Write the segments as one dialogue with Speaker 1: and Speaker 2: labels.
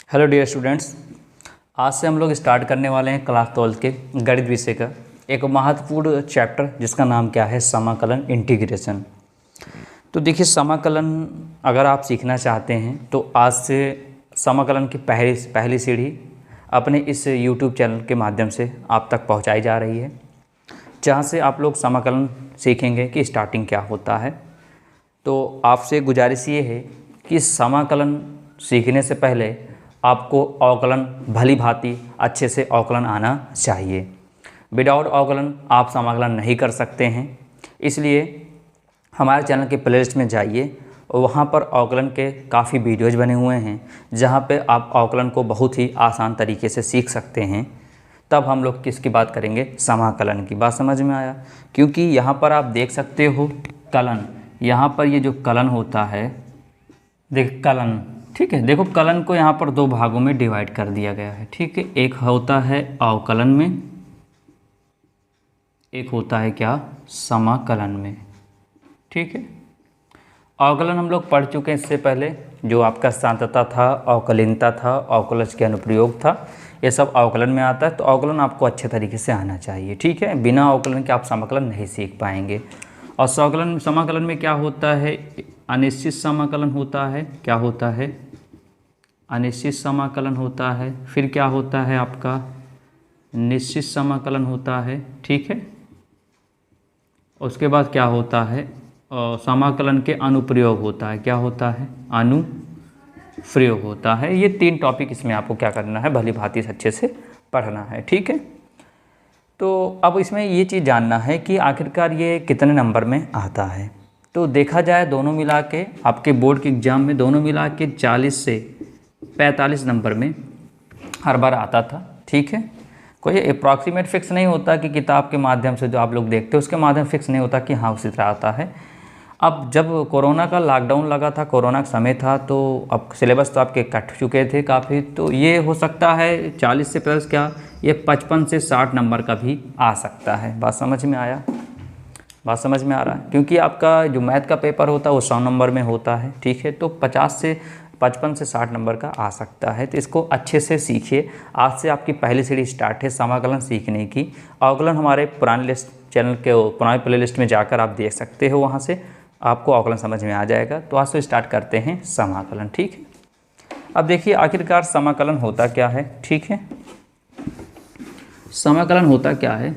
Speaker 1: Hello dear students, आज से हम लोग स्टार्ट करने वाले हैं क्लास 12 के गणित विषय का एक महत्वपूर्ण चैप्टर जिसका नाम क्या है, समाकलन इंटीग्रेशन। तो देखिए, समाकलन अगर आप सीखना चाहते हैं तो आज से समाकलन की पहली सीढ़ी अपने इस YouTube चैनल के माध्यम से आप तक पहुंचाई जा रही है, जहां से आप लोग समाकलन सीखेंगे कि स्टार्टिंग क्या होता है। तो आपसे गुजारिश ये है कि समाकलन सीखने से पहले आपको अवकलन भली भांति अच्छे से अवकलन आना चाहिए। विदाउट अवकलन आप समाकलन नहीं कर सकते हैं। इसलिए हमारे चैनल के प्लेलिस्ट में जाइए और वहाँ पर अवकलन के काफ़ी वीडियोज़ बने हुए हैं, जहाँ पे आप अवकलन को बहुत ही आसान तरीके से सीख सकते हैं। तब हम लोग किसकी बात करेंगे, समाकलन की। बात समझ में आया? क्योंकि यहाँ पर आप देख सकते हो कलन, यहाँ पर ये जो कलन होता है, देख कलन, ठीक है। देखो, कलन को यहाँ पर दो भागों में डिवाइड कर दिया गया है, ठीक है। एक होता है अवकलन में, एक होता है क्या, समाकलन में, ठीक है। अवकलन हम लोग पढ़ चुके हैं इससे पहले, जो आपका सांतता था, अवकलनीयता था, अवकलज के अनुप्रयोग था, ये सब अवकलन में आता है। तो अवकलन आपको अच्छे तरीके से आना चाहिए, ठीक है। बिना अवकलन के आप समाकलन नहीं सीख पाएंगे। और समाकलन में क्या होता है, अनिश्चित समाकलन होता है। क्या होता है? अनिश्चित समाकलन होता है। फिर क्या होता है आपका, निश्चित समाकलन होता है, ठीक है। उसके बाद क्या होता है, समाकलन के अनुप्रयोग होता है। क्या होता है? अनुप्रयोग होता है। ये तीन टॉपिक इसमें आपको क्या करना है, भली भांति अच्छे से पढ़ना है, ठीक है। तो अब इसमें ये चीज़ जानना है कि आखिरकार ये कितने नंबर में आता है। तो देखा जाए दोनों मिला के आपके बोर्ड के एग्ज़ाम में दोनों मिला के 40 से 45 नंबर में हर बार आता था, ठीक है। कोई अप्रॉक्सीमेट फिक्स नहीं होता कि किताब के माध्यम से जो आप लोग देखते हो उसके माध्यम फिक्स नहीं होता कि हाँ उसी तरह आता है। अब जब कोरोना का लॉकडाउन लगा था, कोरोना का समय था, तो अब सिलेबस तो आपके कट चुके थे काफ़ी, तो ये हो सकता है 40 से प्लस क्या, ये 55 से 60 नंबर का भी आ सकता है। बात समझ में आया? बात समझ में आ रहा है? क्योंकि आपका जो मैथ का पेपर होता है वो 100 नंबर में होता है, ठीक है। तो 55 से 60 नंबर का आ सकता है। तो इसको अच्छे से सीखिए। आज से आपकी पहली सीढ़ी स्टार्ट है समाकलन सीखने की। अवकलन हमारे पुराने लिस्ट चैनल के पुराने प्ले लिस्ट में जाकर आप देख सकते हो, वहाँ से आपको अवकलन समझ में आ जाएगा। तो आज से स्टार्ट करते हैं समाकलन, ठीक है। अब देखिए आखिरकार समाकलन होता क्या है, ठीक है। समाकलन होता क्या है?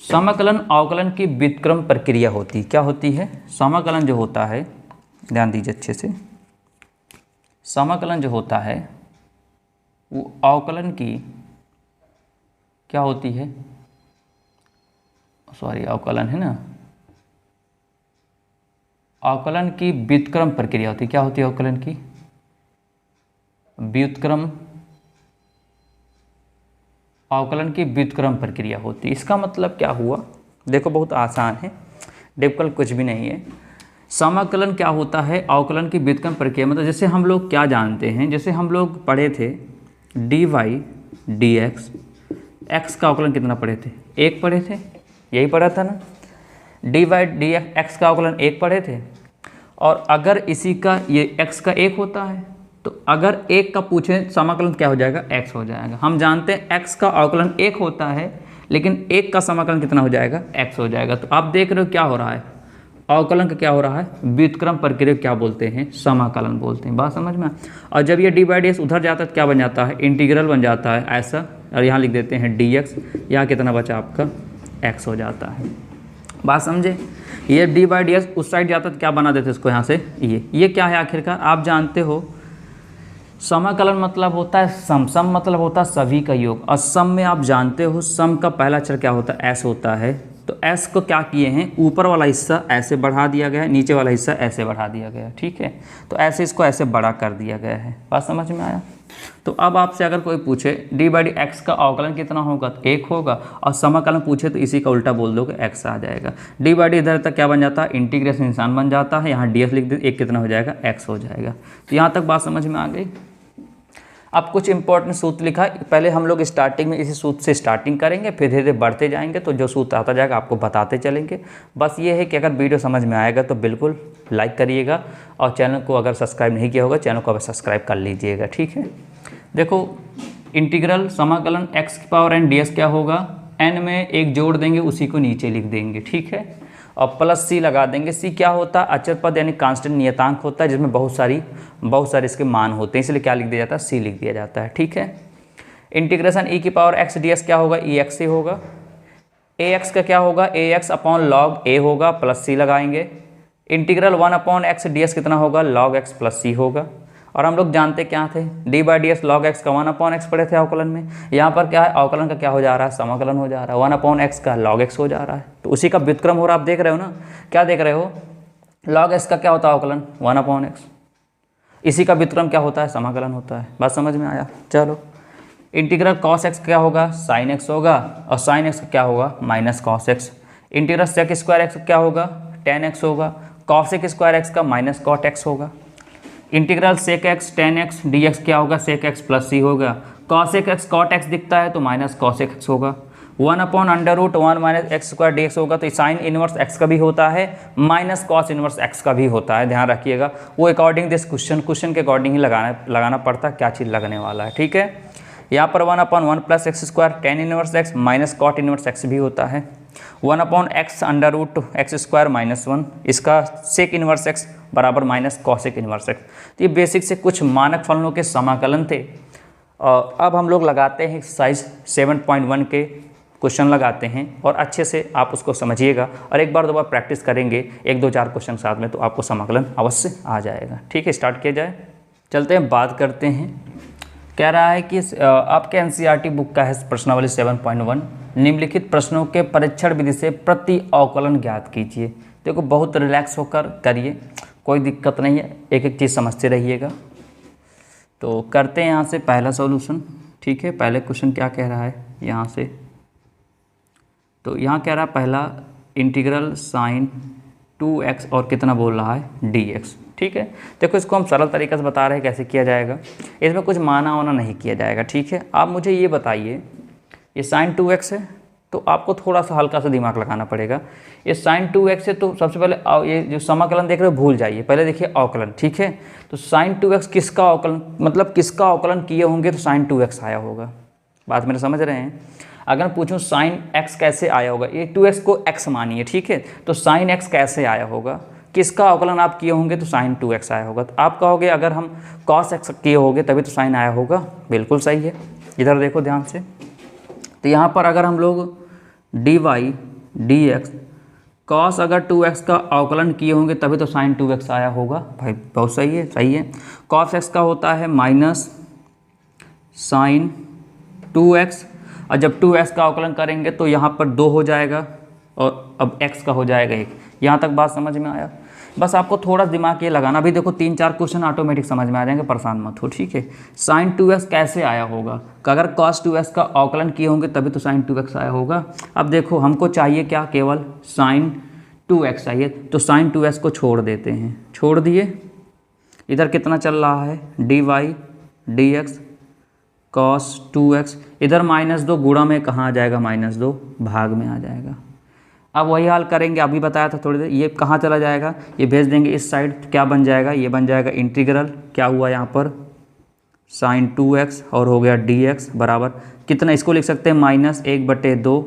Speaker 1: समाकलन अवकलन की व्युत्क्रम प्रक्रिया होती है। क्या होती है? समाकलन जो होता है, ध्यान दीजिए अच्छे से, समाकलन जो होता है वो अवकलन की क्या होती है, सॉरी अवकलन है ना, अवकलन की व्युत्क्रम प्रक्रिया होती है। क्या होती है? अवकलन की व्युत्क्रम, अवकलन की व्युत्क्रम प्रक्रिया होती है। इसका मतलब क्या हुआ, देखो बहुत आसान है, डिफिकल्ट कुछ भी नहीं है। समाकलन क्या होता है, अवकलन की व्युत्क्रम प्रक्रिया। मतलब जैसे हम लोग क्या जानते हैं, जैसे हम लोग पढ़े थे dy dx, x का अवकलन कितना पढ़े थे, 1 पढ़े थे, यही पढ़ा था ना। dy dx x का अवकलन 1 पढ़े थे। और अगर इसी का ये x का 1 होता है, तो अगर 1 का पूछें समाकलन क्या हो जाएगा, x हो जाएगा। हम जानते हैं x का अवकलन 1 होता है, लेकिन 1 का समाकलन कितना हो जाएगा, x हो जाएगा। तो आप देख रहे हो क्या हो रहा है, अवकलन का क्या हो रहा है, व्युत्क्रम प्रक्रिया क्या बोलते हैं, समाकलन बोलते हैं। बात समझ में? और जब ये dy/dx उधर जाता है तो क्या बन जाता है, इंटीग्रल बन जाता है ऐसा। और यहाँ लिख देते हैं dx, यहाँ कितना बचा आपका, x हो जाता है। बात समझे? ये dy/dx उस साइड जाता तो क्या बना देते इसको यहाँ से, ये क्या है आखिरकार, आप जानते हो समाकलन मतलब होता है सम, सम मतलब होता है सभी का योग। और सम में आप जानते हो सम का पहला अक्षर क्या होता है, s होता है। तो s को क्या किए हैं, ऊपर वाला हिस्सा ऐसे बढ़ा दिया गया है, नीचे वाला हिस्सा ऐसे बढ़ा दिया गया है, ठीक है। तो ऐसे इसको ऐसे बड़ा कर दिया गया है। बात समझ में आया? तो अब आपसे अगर कोई पूछे dy/dx का अवकलन कितना होगा, तो 1 होगा। और समाकलन पूछे तो इसी का उल्टा बोल दोगे, x आ जाएगा। dy/d इधर तक क्या बन जाता है, इंटीग्रेशन निशान बन जाता है। यहाँ ds लिख दे, 1 कितना हो जाएगा, x हो जाएगा। तो यहाँ तक बात समझ में आ गई। अब कुछ इंपॉर्टेंट सूत्र लिखा है, पहले हम लोग स्टार्टिंग में इसी सूत्र से स्टार्टिंग करेंगे, फिर धीरे धीरे बढ़ते जाएंगे, तो जो सूत्र आता जाएगा आपको बताते चलेंगे। बस ये है कि अगर वीडियो समझ में आएगा तो बिल्कुल लाइक करिएगा, और चैनल को अगर सब्सक्राइब नहीं किया होगा चैनल को अगर सब्सक्राइब कर लीजिएगा, ठीक है। देखो इंटीग्रल समाकलन x की पावर n ds क्या होगा, n में एक जोड़ देंगे उसी को नीचे लिख देंगे, ठीक है, और प्लस c लगा देंगे। c क्या होता है, अचर पद यानी कांस्टेंट नियतांक होता है, जिसमें बहुत सारे इसके मान होते हैं, इसलिए क्या लिख दिया जाता है, c लिख दिया जाता है, ठीक है। इंटीग्रेशन e की पावर x ds क्या होगा, ex से होगा। ax का क्या होगा, ax अपॉन लॉग a होगा, प्लस c लगाएंगे। इंटीग्रल 1 अपॉन x ds कितना होगा, लॉग x प्लस c होगा। और हम लोग जानते क्या थे, d/ds log x का 1 अपॉन x पढ़े थे अवकलन में। यहाँ पर क्या है, अवकलन का क्या हो जा रहा है, समाकलन हो जा रहा है, 1 अपॉन x का log x हो जा रहा है, तो उसी का व्युत्क्रम हो रहा है। आप देख रहे हो ना, क्या देख रहे हो, log x का क्या होता है अवकलन, 1 अपॉन x, इसी का व्युत्क्रम क्या होता है, समाकलन होता है। बात समझ में आया। चलो इंटीग्रल cos x क्या होगा, sin x होगा, और sin x का क्या होगा, minus cos x। Integral sec square x क्या होगा, tan x होगा, cos स्क्वायर x का माइनस cot x होगा। Integral sec x tan x dx क्या होगा, sec x प्लस c होगा। cos x cot x दिखता है तो माइनस cos x होगा। 1 upon under root 1 minus x square dx होगा, तो साइन इनवर्स x का भी होता है, माइनस कॉस इनवर्स x का भी होता है। ध्यान रखिएगा, वो अकॉर्डिंग दिस क्वेश्चन के अकॉर्डिंग ही लगाना पड़ता है क्या चीज़ लगने वाला है, ठीक है। यहाँ पर 1 upon 1 plus x square tan inverse x minus cot inverse x भी होता है। 1 upon x under root x square minus 1, इसका सेक इनवर्स x बराबर माइनस कॉसेक इनवर्स x। तो ये बेसिक से कुछ मानक फलनों के समाकलन थे। अब हम लोग लगाते हैं एक्सरसाइज 7.1 के क्वेश्चन लगाते हैं, और अच्छे से आप उसको समझिएगा, और एक बार दो बार प्रैक्टिस करेंगे 1 2 4 क्वेश्चन साथ में, तो आपको समाकलन अवश्य आ जाएगा, ठीक है। स्टार्ट किया जाए, चलते हैं, बात करते हैं। कह रहा है कि आपके एनसीईआरटी बुक का है प्रश्नावली 7.1, निम्नलिखित प्रश्नों के परीक्षण विधि से प्रति अवकलन ज्ञात कीजिए। देखो बहुत रिलैक्स होकर करिए, कोई दिक्कत नहीं है, एक एक चीज़ समझते रहिएगा। तो करते हैं यहाँ से पहला सॉल्यूशन, ठीक है। पहले क्वेश्चन क्या कह रहा है यहाँ से, तो यहाँ कह रहा है पहला इंटीग्रल साइन 2x और कितना बोल रहा है dx, ठीक है। देखो इसको हम सरल तरीके से बता रहे हैं कैसे किया जाएगा, इसमें कुछ माना वाना नहीं किया जाएगा, ठीक है। आप मुझे ये बताइए, ये साइन 2x है तो आपको थोड़ा सा हल्का सा दिमाग लगाना पड़ेगा। ये साइन 2x है तो सबसे पहले ये जो समाकलन देख रहे हो भूल जाइए, पहले देखिए अवकलन, ठीक है। तो साइन 2x किसका अवकलन, मतलब किसका अवकलन किए होंगे तो साइन 2x आया होगा। बात मेरे समझ रहे हैं। अगर पूछूं साइन x कैसे आया होगा, ये 2x को x मानिए, ठीक है, तो साइन x कैसे आया होगा, किसका अवकलन आप किए होंगे तो साइन 2x आया होगा। तो आप कहोगे अगर हम cos x किए होंगे तभी तो साइन आया होगा, बिल्कुल सही है। इधर देखो ध्यान से, तो यहाँ पर अगर हम लोग dy dx cos अगर 2x का अवकलन किए होंगे तभी तो साइन 2x आया होगा, भाई बहुत सही है, सही है। cos x का होता है माइनस साइन 2x, और जब 2x का अवकलन करेंगे तो यहाँ पर 2 हो जाएगा, और अब x का हो जाएगा 1। यहाँ तक बात समझ में आया। बस आपको थोड़ा दिमाग ये लगाना, भी देखो 3 4 क्वेश्चन ऑटोमेटिक समझ में आ जाएंगे, परेशान मत हो, ठीक है। साइन 2x कैसे आया होगा, अगर cos 2x का अवकलन किए होंगे तभी तो साइन 2x आया होगा। अब देखो हमको चाहिए क्या, केवल साइन 2x चाहिए, तो साइन 2x को छोड़ देते हैं, छोड़ दिए। इधर कितना चल रहा है, dy dx cos 2x, इधर -2 गुणा में कहाँ आ जाएगा, -2 भाग में आ जाएगा। अब वही हाल करेंगे, अभी बताया था थोड़ी देर, ये कहाँ चला जाएगा, ये भेज देंगे इस साइड, क्या बन जाएगा, ये बन जाएगा इंटीग्रल, क्या हुआ यहाँ पर साइन 2x और हो गया dx बराबर कितना, इसको लिख सकते हैं -1/2,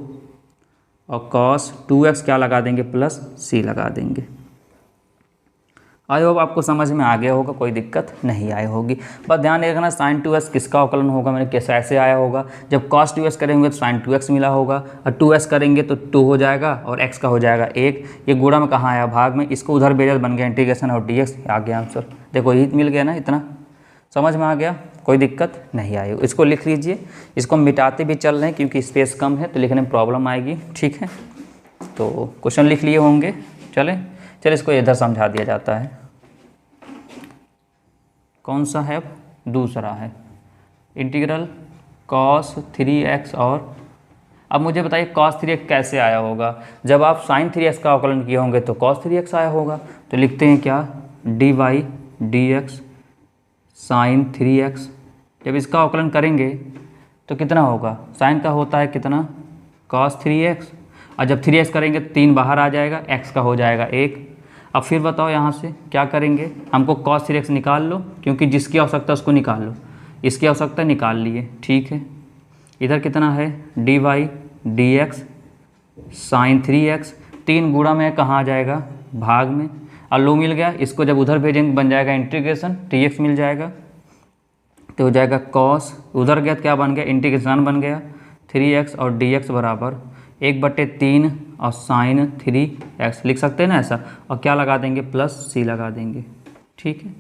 Speaker 1: और cos 2x क्या लगा देंगे, प्लस c लगा देंगे। आई होप आपको समझ में आ गया होगा, कोई दिक्कत नहीं आई होगी। बस ध्यान रखना साइन 2x किसका अवकलन होगा, मैंने कैसे ऐसे आया होगा, जब cos 2x करेंगे तो साइन 2x मिला होगा, और 2x करेंगे तो 2 हो जाएगा, और x का हो जाएगा 1। ये गुणा में कहाँ आया, भाग में, इसको उधर भेजा बन गया इंटीग्रेशन और dx, आ गया आंसर। देखो यही मिल गया ना, इतना समझ में आ गया, कोई दिक्कत नहीं आई। इसको लिख लीजिए, इसको मिटाते भी चल रहे हैं क्योंकि स्पेस कम है तो लिखने में प्रॉब्लम आएगी, ठीक है। तो क्वेश्चन लिख लिए होंगे, चले इसको इधर समझा दिया जाता है। कौन सा है, दूसरा है इंटीग्रल cos 3x, और अब मुझे बताइए cos 3x कैसे आया होगा, जब आप sin 3x का अवकलन किए होंगे तो cos 3x आया होगा। तो लिखते हैं क्या, dy dx sin 3x जब इसका अवकलन करेंगे तो कितना होगा, साइन का होता है कितना cos 3x, और जब 3x करेंगे 3 बाहर आ जाएगा, x का हो जाएगा 1। अब फिर बताओ यहाँ से क्या करेंगे, हमको cos 3x निकाल लो, क्योंकि जिसकी आवश्यकता उसको निकाल लो, इसकी आवश्यकता निकाल लिए, ठीक है। इधर कितना है dy dx साइन 3x, 3 गुणा में कहाँ आ जाएगा, भाग में, और लो मिल गया, इसको जब उधर भेजेंगे बन जाएगा इंटीग्रेशन, dx मिल जाएगा तो हो जाएगा cos, उधर गया तो क्या बन गया, इंटीग्रेशन बन गया 3x और dx बराबर 1/3 और साइन 3x लिख सकते हैं ना ऐसा, और क्या लगा देंगे प्लस c लगा देंगे, ठीक है।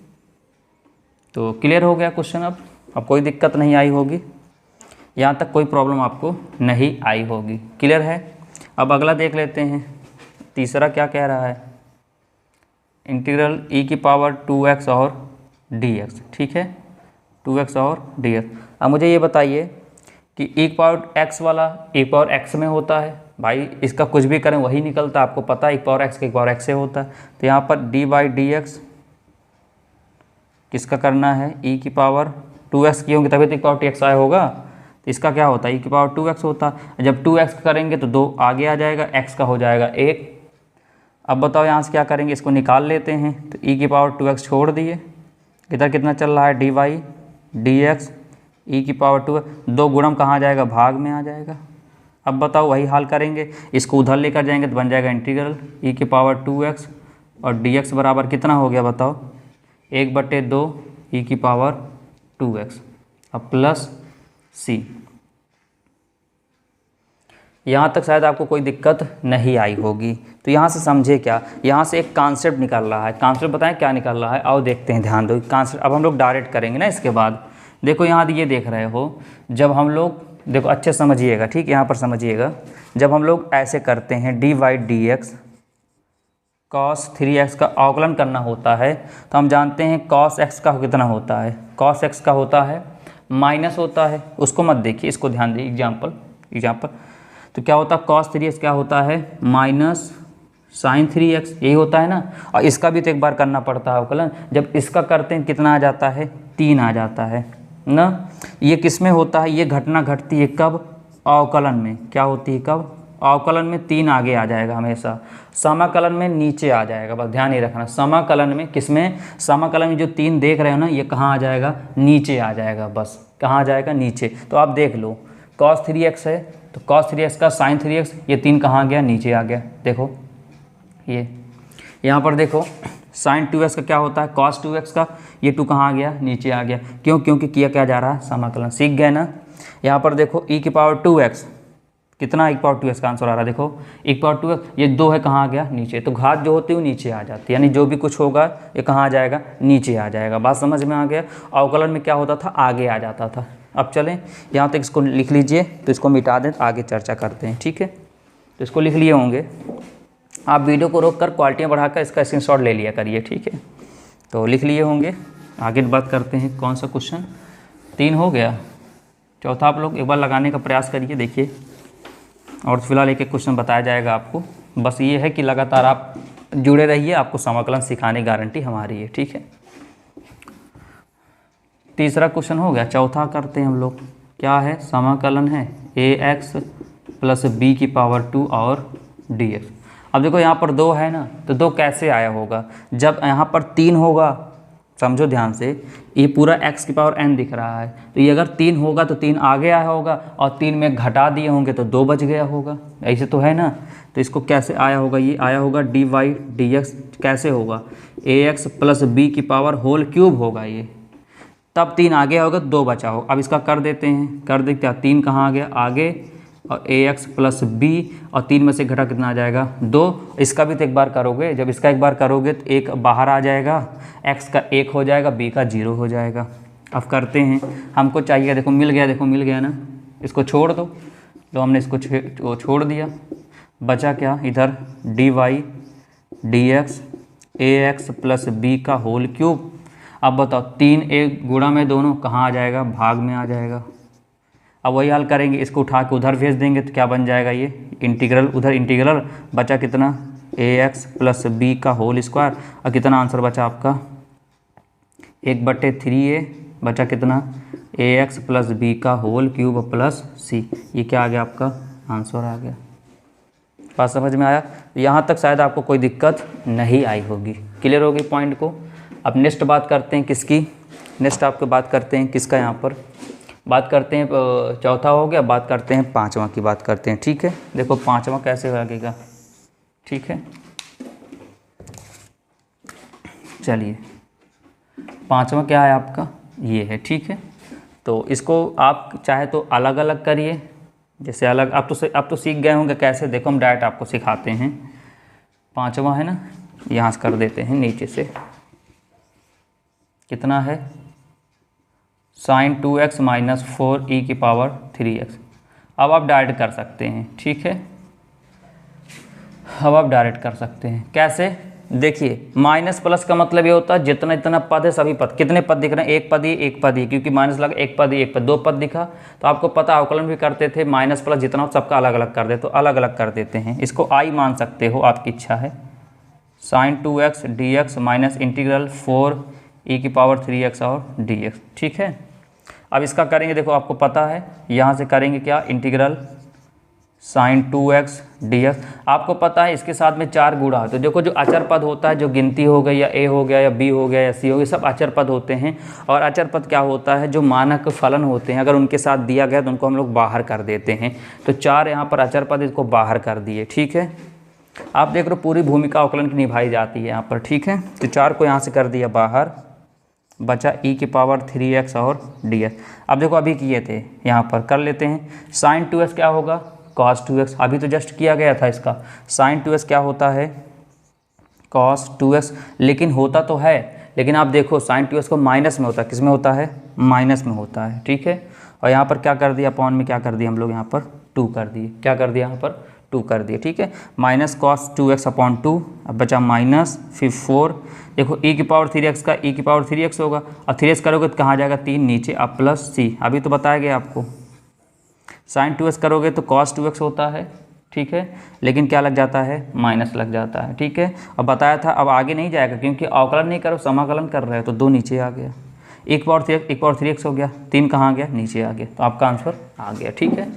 Speaker 1: तो क्लियर हो गया क्वेश्चन। अब कोई दिक्कत नहीं आई होगी, यहाँ तक कोई प्रॉब्लम आपको नहीं आई होगी, क्लियर है। अब अगला देख लेते हैं, तीसरा क्या कह रहा है, इंटीग्रल e⁻2x और dx, ठीक है, 2x और dx। अब मुझे ये बताइए कि e⁻x वाला e⁻x में होता है, भाई इसका कुछ भी करें वही निकलता है, आपको पता है e⁻x के e⁻x से होता है। तो यहाँ पर dy/dx किसका करना है, e⁻2x की होंगे तभी तो e⁻2x आया होगा, तो इसका क्या होता है e⁻2x होता है। जब 2x करेंगे तो 2 आगे आ जाएगा, x का हो जाएगा 1। अब बताओ यहाँ से क्या करेंगे, इसको निकाल लेते हैं, तो e⁻2x छोड़ दिए, इधर कितना चल रहा है dy dx e⁻2, 2 गुणम कहाँ जाएगा, भाग में आ जाएगा। अब बताओ वही हाल करेंगे, इसको उधर लेकर जाएंगे तो बन जाएगा इंटीग्रल e⁻2x और dx बराबर कितना हो गया बताओ, 1/2 e⁻2x अब प्लस c। यहाँ तक शायद आपको कोई दिक्कत नहीं आई होगी। तो यहाँ से समझे क्या, यहाँ से एक कॉन्सेप्ट निकल रहा है, कॉन्सेप्ट बताएं क्या निकल रहा है, आओ देखते हैं, ध्यान दो कॉन्सेप्ट। अब हम लोग डायरेक्ट करेंगे ना इसके बाद, देखो यहाँ ये देख रहे हो, जब हम लोग देखो अच्छे समझिएगा, ठीक, यहाँ पर समझिएगा, जब हम लोग ऐसे करते हैं dy/dx cos 3x का अवकलन करना होता है, तो हम जानते हैं cos x का कितना होता है, cos x का होता है माइनस होता है, उसको मत देखिए, इसको ध्यान दीजिए, एग्जाम्पल तो क्या होता है cos 3x क्या होता है माइनस साइन 3x, यही होता है ना। और इसका भी तो एक बार करना पड़ता है अवकलन, जब इसका करते हैं कितना आ जाता है, 3 आ जाता है ना। ये किस में होता है, ये घटना घटती है कब, अवकलन में, क्या होती है कब, अवकलन में 3 आगे आ जाएगा हमेशा, समाकलन में नीचे आ जाएगा, बस ध्यान ही रखना, समाकलन में किस में, समाकलन में जो 3 देख रहे हो ना, ये कहाँ आ जाएगा, नीचे आ जाएगा, बस कहाँ आ जाएगा, नीचे। तो आप देख लो cos 3x है, तो cos 3x का sin 3x, ये 3 कहाँ गया, नीचे आ गया। देखो ये यहाँ पर देखो sin 2x का क्या होता है, cos 2x का, ये 2 कहाँ आ गया, नीचे आ गया, क्यों, क्योंकि किया क्या जा रहा है, समाकलन, सीख गए ना। यहाँ पर देखो e⁻2x कितना, e⁻2x का आंसर आ रहा है, देखो e⁻2x, ये 2 है, कहाँ आ गया, नीचे। तो घात जो होती है वो नीचे आ जाती है, यानी जो भी कुछ होगा ये कहाँ आ जाएगा, नीचे आ जाएगा। बात समझ में आ गया। अवकलन में क्या होता था, आगे आ जाता था। अब चलें यहाँ तक, इसको लिख लीजिए, तो इसको मिटा दें, आगे चर्चा करते हैं, ठीक है। तो इसको लिख लिए होंगे, आप वीडियो को रोक कर क्वालिटियाँ बढ़ाकर इसका स्क्रीनशॉट ले लिया करिए, ठीक है। तो लिख लिए होंगे, आगे बात करते हैं। कौन सा क्वेश्चन, 3 हो गया, चौथा आप लोग एक बार लगाने का प्रयास करिए, देखिए। और फिलहाल एक क्वेश्चन बताया जाएगा आपको, बस ये है कि लगातार आप जुड़े रहिए, आपको समाकलन सिखाने की गारंटी हमारी है, ठीक है। तीसरा क्वेश्चन हो गया, चौथा करते हैं हम लोग, क्या है, समाकलन है ax + b⁻2 और dx। अब देखो यहाँ पर 2 है ना, तो 2 कैसे आया होगा, जब यहाँ पर 3 होगा, समझो ध्यान से, ये पूरा x⁻n दिख रहा है, तो ये अगर 3 होगा तो 3 आगे आया होगा, और 3 में घटा दिए होंगे तो 2 बच गया होगा, ऐसे तो है ना। तो इसको कैसे आया होगा, ये आया होगा dy/dx, कैसे होगा, ax + b⁻³ होगा ये, तब 3 आगे होगा, 2 बचा होगा। अब इसका कर देते हैं, कर देखते हैं, 3 कहाँ आ गया, आगे, और ax + b, और 3 में से घटा कितना आ जाएगा, 2। इसका भी तो एक बार करोगे, जब इसका एक बार करोगे तो 1 बाहर आ जाएगा, x का 1 हो जाएगा, b का 0 हो जाएगा। अब करते हैं, हमको चाहिए, देखो मिल गया, देखो मिल गया ना, इसको छोड़ दो, तो हमने इसको छोड़ दिया, बचा क्या, इधर dy/dx ax + b⁻³ अब बताओ 3 1 गुणा में दोनों कहाँ आ जाएगा, भाग में आ जाएगा। अब वही हाल करेंगे, इसको उठा के उधर भेज देंगे तो क्या बन जाएगा, ये इंटीग्रल, उधर इंटीग्रल, बचा कितना, ax + b⁻², और कितना आंसर बचा आपका, 1/3a बचा कितना, ax प्लस बी का होल क्यूब प्लस सी। ये क्या आ गया आपका आंसर आ गया। बात समझ में आया? यहाँ तक शायद आपको कोई दिक्कत नहीं आई होगी, क्लियर होगी पॉइंट को। अब नेक्स्ट बात करते हैं किसकी, नेक्स्ट आपको बात करते हैं किसका, यहाँ पर बात करते हैं चौथा हो गया, बात करते हैं पांचवा की बात करते हैं। ठीक है, देखो पांचवा कैसे लगेगा। ठीक है, चलिए पांचवा क्या है आपका, ये है। ठीक है, तो इसको आप चाहे तो अलग अलग करिए, जैसे अलग आप तो सीख गए होंगे कैसे। देखो हम डायरेक्ट आपको सिखाते हैं। पांचवा है ना, यहाँ से कर देते हैं नीचे से, कितना है sin 2x माइनस 4e की पावर 3x। अब आप डायरेक्ट कर सकते हैं। ठीक है, अब आप डायरेक्ट कर सकते हैं कैसे, देखिए माइनस प्लस का मतलब ये होता है जितना इतना पद है सभी पद, कितने पद दिख रहे हैं, एक पद ही एक पद ही, क्योंकि माइनस लगा एक पद ही एक पद, दो पद दिखा तो आपको पता अवकलन भी करते थे, माइनस प्लस जितना हो सबका अलग अलग कर दे, तो अलग अलग कर देते हैं। इसको आई मान सकते हो, आपकी इच्छा है। sin 2x dx minus integral 4e की पावर 3x और dx। ठीक है, अब इसका करेंगे, देखो आपको पता है यहाँ से करेंगे क्या, इंटीग्रल sin 2x dx। आपको पता है इसके साथ में 4 गुणा है, तो देखो जो अचर पद होता है, जो गिनती हो गई या a हो गया या b हो गया या c हो गया, सब अचर पद होते हैं। और अचर पद क्या होता है, जो मानक फलन होते हैं, अगर उनके साथ दिया गया तो उनको हम लोग बाहर कर देते हैं। तो 4 यहाँ पर अचर पद, इसको बाहर कर दिए। ठीक है, आप देख रहे हो पूरी भूमिका अवकलन की निभाई जाती है यहाँ पर। ठीक है, तो 4 को यहाँ से कर दिया बाहर, बचा e की पावर 3x और dx। अब देखो अभी किए थे, यहाँ पर कर लेते हैं। sin 2x क्या होगा, cos 2x, अभी तो जस्ट किया गया था इसका। sin 2x क्या होता है, cos 2x, लेकिन होता तो है, लेकिन आप देखो sin 2x को माइनस में होता है, किस में होता है, माइनस में होता है। ठीक है, और यहाँ पर क्या कर दिया, अपॉन में क्या कर दिया हम लोग, यहाँ पर 2 कर दिए, क्या कर दिया यहाँ पर 2 कर दिए। ठीक है, माइनस cos 2x अपॉन 2, अब बचा माइनस फिर 4, देखो e की पावर 3x का e की पावर 3x होगा, और 3x करोगे तो कहाँ जाएगा, 3 नीचे, अब प्लस c, अभी तो बताया गया आपको। sin 2x करोगे तो cos 2x होता है। ठीक है, लेकिन क्या लग जाता है, माइनस लग जाता है। ठीक है, अब बताया था, अब आगे नहीं जाएगा क्योंकि अवकलन नहीं करो, समाकलन कर रहे हो, तो 2 नीचे आ गया, e की पावर 3x हो गया, 3 कहाँ आ गया, नीचे आ गया, तो आपका आंसर आ गया। ठीक है,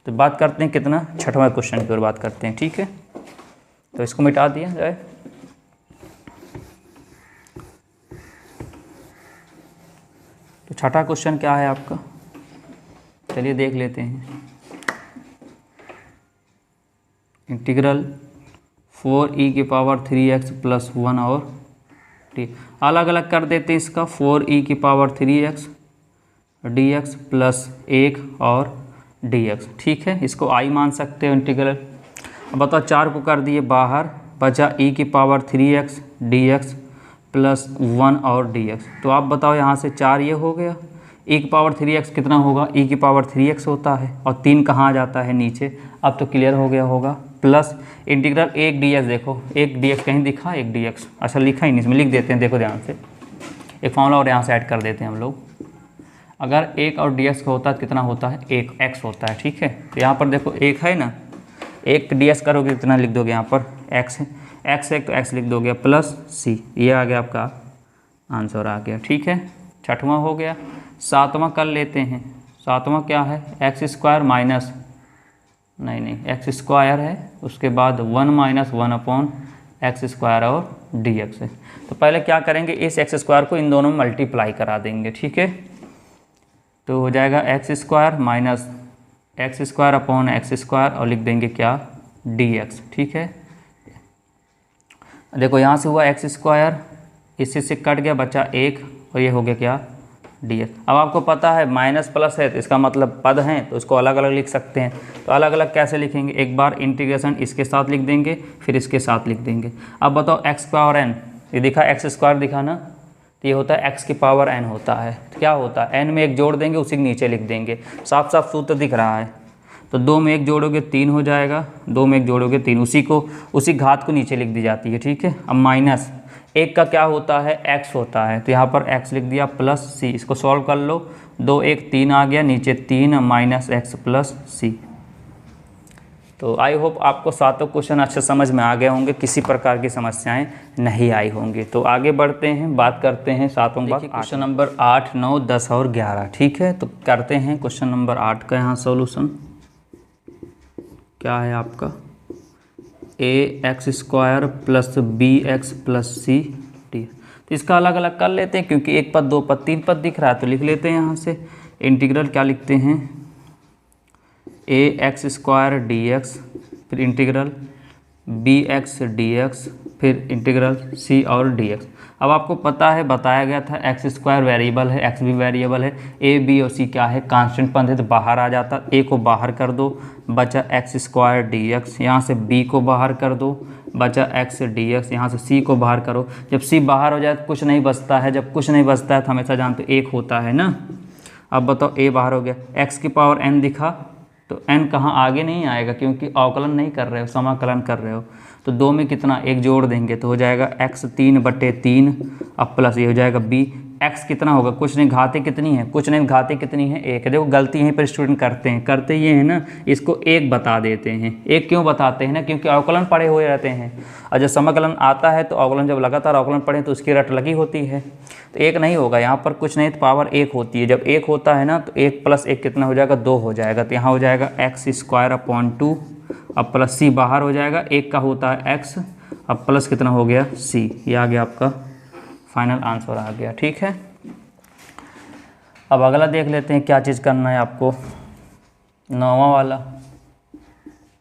Speaker 1: तो बात करते हैं कितना, छठवां क्वेश्चन की ओर बात करते हैं। ठीक है, तो इसको मिटा दिया जाए। तो छठा क्वेश्चन क्या है आपका, चलिए देख लेते हैं। इंटीग्रल 4e की पावर 3x प्लस 1 और t, अलग अलग कर देते हैं इसका, 4e की पावर 3x dx प्लस 1 और dx। ठीक है, इसको i मान सकते हो इंटीग्रल। अब बताओ 4 को कर दिए बाहर, बचा e की पावर 3x dx प्लस 1 और dx। तो आप बताओ यहाँ से 4 ये हो गया, e की पावर 3x कितना होगा, e की पावर 3x होता है, और 3 कहाँ आ जाता है, नीचे। अब तो क्लियर हो गया होगा, प्लस इंटीग्रल 1 dx, देखो 1 dx कहीं दिखा, 1 dx, अच्छा लिखा ही नहीं, इसमें लिख देते हैं, देखो ध्यान से एक फॉर्मूला और यहाँ से ऐड कर देते हैं हम लोग। अगर 1 और dx का होता है कितना होता है, 1 x होता है। ठीक है, तो यहाँ पर देखो 1 है ना, 1 dx करोगे कितना लिख दोगे, यहाँ पर x है, x है तो x लिख दोगे, प्लस c, ये आ गया आपका आंसर आ गया। ठीक है, छठवां हो गया। सातवां कर लेते हैं। सातवां क्या है, एक्स स्क्वायर माइनस, नहीं एक्स स्क्वायर है, उसके बाद 1 माइनस 1 अपॉन एक्स स्क्वायर और dx है। तो पहले क्या करेंगे, इस एक्स स्क्वायर को इन दोनों में मल्टीप्लाई करा देंगे। ठीक है, तो हो जाएगा x square minus x square upon x square, और लिख देंगे क्या, dx। ठीक है, देखो यहाँ से हुआ एक्स स्क्वायर, इससे से कट गया, बचा 1, और ये हो गया क्या, dx। अब आपको पता है माइनस प्लस है तो इसका मतलब पद हैं, तो इसको अलग अलग लिख सकते हैं। तो अलग अलग कैसे लिखेंगे, एक बार इंटीग्रेशन इसके साथ लिख देंगे, फिर इसके साथ लिख देंगे। अब बताओ एक्स पावर n, ये दिखा एक्स स्क्वायर दिखा ना, तो ये होता है एक्स की पावर n होता है। तो क्या होता है, n में 1 जोड़ देंगे, उसी के नीचे लिख देंगे, साफ साफ सूत्र दिख रहा है। तो 2 में 1 जोड़ोगे 3 हो जाएगा, 2 में 1 जोड़ोगे 3, उसी घात को नीचे लिख दी जाती है। ठीक है, अब माइनस 1 का क्या होता है, x होता है, तो यहाँ पर x लिख दिया, प्लस c, इसको सॉल्व कर लो, 2 1 3 आ गया, नीचे 3 माइनस एक्स प्लस c। तो आई होप आपको सातों क्वेश्चन अच्छे समझ में आ गए होंगे, किसी प्रकार की समस्याएं नहीं आई होंगी। तो आगे बढ़ते हैं, बात करते हैं सातों बात क्वेश्चन नंबर 8, 9, 10 और 11। ठीक है, तो करते हैं क्वेश्चन नंबर 8 का यहाँ सॉल्यूशन। क्या है आपका ax² plus bx plus c D. तो इसका अलग अलग कर लेते हैं, क्योंकि एक पद, दो पद, तीन पद दिख रहा है, तो लिख लेते हैं यहाँ से। इंटीग्रल क्या लिखते हैं, ax² dx, फिर इंटीग्रल bx dx, फिर इंटीग्रल c और dx। अब आपको पता है, बताया गया था x² वेरिएबल है, x भी वेरिएबल है, a b और c क्या है, कांस्टेंट पद है, तो बाहर आ जाता। a को बाहर कर दो, बचा x² dx, यहाँ से b को बाहर कर दो, बचा x dx, यहाँ से c को बाहर करो। जब c बाहर हो जाए तो कुछ नहीं बचता है, जब कुछ नहीं बचता है तो हमेशा जानते एक होता है ना। अब बताओ a बाहर हो गया, x की पावर n दिखा, तो n कहाँ आगे नहीं आएगा, क्योंकि अवकलन नहीं कर रहे हो, समाकलन कर रहे हो। तो 2 में कितना, एक जोड़ देंगे तो हो जाएगा x 3/3, अब प्लस ये हो जाएगा b। x कितना होगा, कुछ नहीं, घाते कितनी है, कुछ नहीं, घाते कितनी है, 1 है। देखो गलती यहीं पर स्टूडेंट करते ये है ना, इसको 1 बता देते हैं। 1 क्यों बताते हैं ना, क्योंकि अवकलन पढ़े हुए रहते हैं, और जब समाकलन आता है तो अवकलन, जब लगातार अवकलन पढ़े तो उसकी रट लगी होती है। तो 1 नहीं होगा यहाँ पर, कुछ नहीं तो पावर 1 होती है। जब 1 होता है ना तो 1 + 1 कितना हो जाएगा, 2 हो जाएगा। तो यहाँ हो जाएगा x²/2, अब प्लस c बाहर हो जाएगा, 1 का होता है x, अब प्लस कितना हो गया c। ये आ गया आपका फाइनल आंसर आ गया। ठीक है, अब अगला देख लेते हैं क्या चीज़ करना है आपको। 9वां वाला,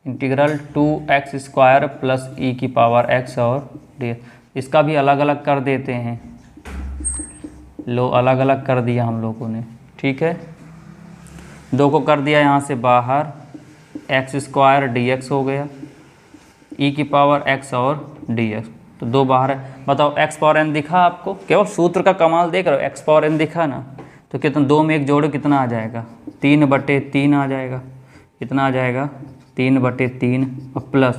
Speaker 1: इंटीग्रल 2x² प्लस e⁻x और डी। इसका भी अलग अलग कर देते हैं। लो, अलग अलग कर दिया हम लोगों ने। ठीक है, 2 को कर दिया यहाँ से बाहर, x² dx हो गया, e⁻x और dx, तो 2 बाहर है। बताओ x⁻n दिखा आपको, केवल सूत्र का कमाल देख रहे हो, x⁻n दिखा ना, तो कितना, 2 में 1 जोड़ो कितना आ जाएगा, 3/3 आ जाएगा। कितना आ जाएगा, 3/3, और प्लस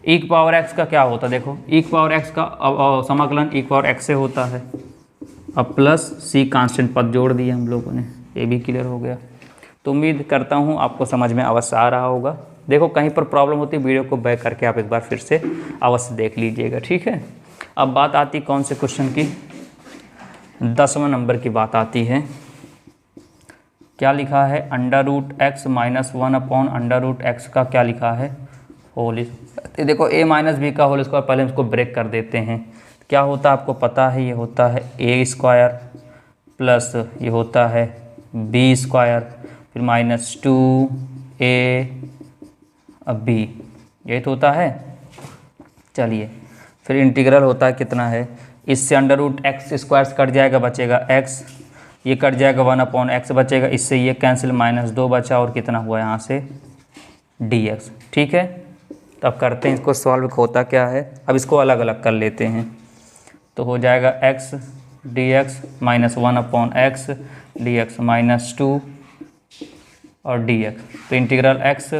Speaker 1: e⁻x का क्या होता है, देखो e⁻x का समाकलन e⁻x से होता है, अब प्लस c कांस्टेंट पद जोड़ दिए हम लोगों ने। ये भी क्लियर हो गया। तो उम्मीद करता हूँ आपको समझ में अवश्य आ रहा होगा। देखो कहीं पर प्रॉब्लम होती है, वीडियो को बैक करके आप एक बार फिर से अवश्य देख लीजिएगा। ठीक है, अब बात आती कौन से क्वेश्चन की, 10वां नंबर की बात आती है। क्या लिखा है, √x - 1/√x का क्या लिखा है, होल। देखो a - b का होल स्क्वायर, पहले इसको ब्रेक कर देते हैं। क्या होता है आपको पता है, ये होता है a² प्लस ये होता है b², फिर -2a b, यही तो होता है। चलिए, फिर इंटीग्रल होता है कितना है, इससे √x² कट जाएगा, बचेगा x, ये कट जाएगा 1/x बचेगा, इससे ये कैंसिल, -2 बचा, और कितना हुआ यहाँ से dx। ठीक है, तो अब करते हैं इसको सॉल्व, होता क्या है। अब इसको अलग अलग कर लेते हैं, तो हो जाएगा x dx -1/x dx -2 और dx। तो integral x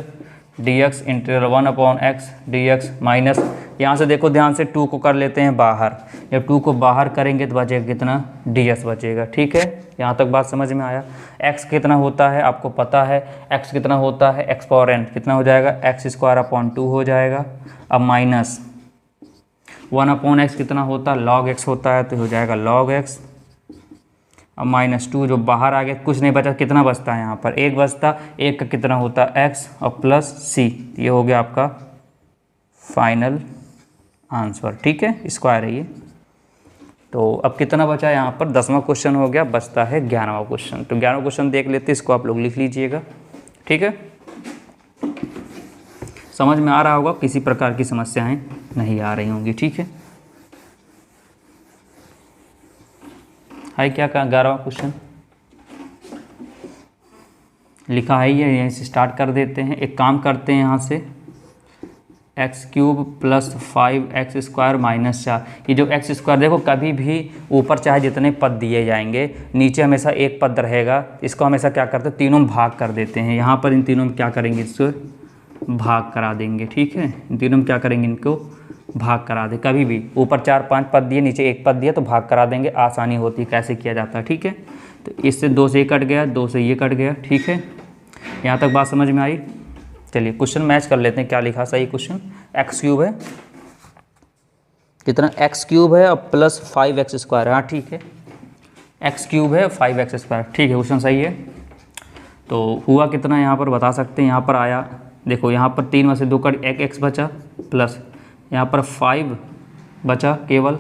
Speaker 1: dx integral 1/x dx minus, यहाँ से देखो ध्यान से 2 को कर लेते हैं बाहर। जब 2 को बाहर करेंगे तो बचेगा कितना, ds बचेगा। ठीक है, यहाँ तक बात समझ में आया। x कितना होता है आपको पता है, x कितना होता है, x⁻n कितना हो जाएगा, x²/2 हो जाएगा। अब माइनस 1/x कितना होता है, log x होता है, तो हो जाएगा log x। अब -2 जो बाहर आ गया, कुछ नहीं बचा, कितना बचता है यहाँ पर, 1 बचता, 1 का कितना होता है x और प्लस c। ये हो गया आपका फाइनल आंसर। ठीक है, स्क्वायर है ये। तो अब कितना बचा यहाँ पर, 10वां क्वेश्चन हो गया, बचता है 11वां क्वेश्चन। तो 11वां क्वेश्चन देख लेते हैं, इसको आप लोग लिख लीजिएगा। ठीक है, समझ में आ रहा होगा, किसी प्रकार की समस्याएं नहीं आ रही होंगी। ठीक है, क्या कहा, 11वां क्वेश्चन लिखा है, ये यहीं से स्टार्ट कर देते हैं। एक काम करते हैं, यहाँ से x³ प्लस 5x² -4। ये जो x², देखो कभी भी ऊपर चाहे जितने पद दिए जाएंगे, नीचे हमेशा एक पद रहेगा। इसको हमेशा क्या करते हैं, तीनों में भाग कर देते हैं। यहाँ पर इन तीनों में क्या करेंगे, इसको भाग करा देंगे। ठीक है, इन तीनों में क्या करेंगे, इनको भाग करा दे। कभी भी ऊपर 4-5 पद दिए, नीचे एक पद दिया, तो भाग करा देंगे, आसानी होती है कैसे किया जाता है। ठीक है, तो इससे 2 से ये कट गया, 2 से ये कट गया। ठीक है, यहाँ तक बात समझ में आई। चलिए क्वेश्चन मैच कर लेते हैं, क्या लिखा सही क्वेश्चन। एक्स क्यूब है कितना, एक्स क्यूब है और प्लस 5x स्क्वायर, हाँ ठीक है, एक्स क्यूब है 5x स्क्वायर, ठीक है क्वेश्चन सही है। तो हुआ कितना यहाँ पर बता सकते हैं, यहाँ पर आया देखो, यहाँ पर 3 में से 2 कट एक x बचा, प्लस यहाँ पर 5 बचा केवल,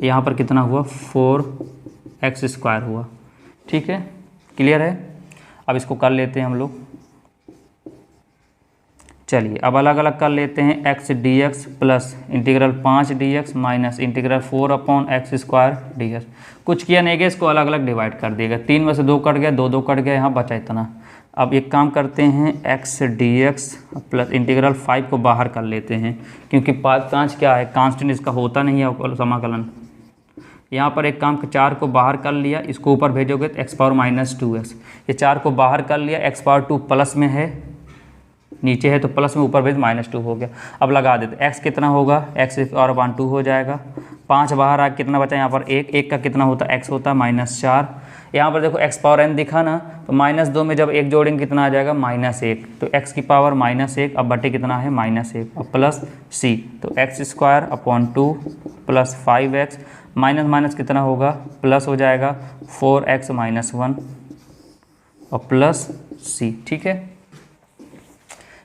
Speaker 1: यहाँ पर कितना हुआ 4x स्क्वायर हुआ, ठीक है क्लियर है। अब इसको कर लेते हैं हम लोग, चलिए अब अलग अलग कर लेते हैं। x dx plus integral 5 dx minus integral 4/x square dx। कुछ किया नहीं गया, इसको अलग अलग डिवाइड कर दिएगा, 3 में से 2 कट गया, 2 कट गया, यहाँ बचा इतना। अब एक काम करते हैं, x dx प्लस इंटीग्रल 5 को बाहर कर लेते हैं, क्योंकि 5 क्या है कांस्टेंट, इसका होता नहीं है समाकलन। यहाँ पर एक काम 4 को बाहर कर लिया, इसको ऊपर भेजोगे तो x⁻²x, ये 4 को बाहर कर लिया, x⁻² प्लस में है, नीचे है तो प्लस में, ऊपर भेज -2 हो गया। अब लगा देते, x कितना होगा, x⁻² हो जाएगा, 5 बाहर आ कितना बचा, यहाँ पर 1 का कितना होता है, x होता है -4। यहाँ पर देखो x⁻n दिखा ना, तो -2 में जब 1 जोड़ेंगे कितना आ जाएगा -1, तो x की पावर -1, अब बटे कितना है -1, अब प्लस c, तो x² प्लस 5x माइनस कितना होगा, प्लस हो जाएगा 4x - 1 और प्लस c, ठीक है।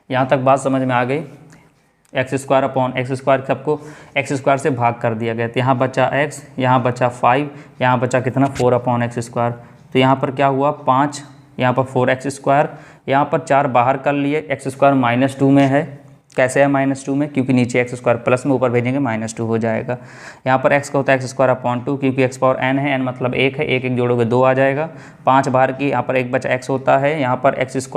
Speaker 1: यहाँ तक बात समझ में आ गई। x² सबको x² से भाग कर दिया गया, तो यहाँ बचा x, यहाँ बचा 5, यहाँ बचा कितना 4/x²। तो यहाँ पर क्या हुआ 5, यहाँ पर 4x², यहाँ पर 4 बाहर कर लिए, x² -2 में है, कैसे है -2 में, क्योंकि नीचे x² प्लस में, ऊपर भेजेंगे -2 हो जाएगा। यहाँ पर x का होता है x²/2, क्योंकि x पावर n है, n मतलब 1 है, 1 जोड़ोगे 2 आ जाएगा, 5 बाहर की, यहाँ पर 1 बचा x होता है, यहाँ पर x²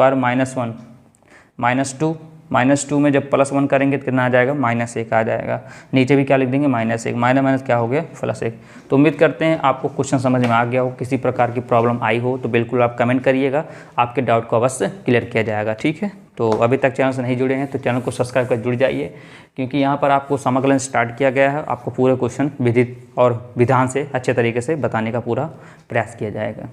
Speaker 1: -1 -2 में जब +1 करेंगे तो कितना आ जाएगा -1 आ जाएगा, नीचे भी क्या लिख देंगे -1, माइनस क्या हो गया +1। तो उम्मीद करते हैं आपको क्वेश्चन समझ में आ गया हो, किसी प्रकार की प्रॉब्लम आई हो तो बिल्कुल आप कमेंट करिएगा, आपके डाउट को अवश्य क्लियर किया जाएगा, ठीक है। तो अभी तक चैनल से नहीं जुड़े हैं तो चैनल को सब्सक्राइब कर जुड़ जाइए, क्योंकि यहाँ पर आपको समाकलन स्टार्ट किया गया है, आपको पूरे क्वेश्चन विधि और विधान से अच्छे तरीके से बताने का पूरा प्रयास किया जाएगा।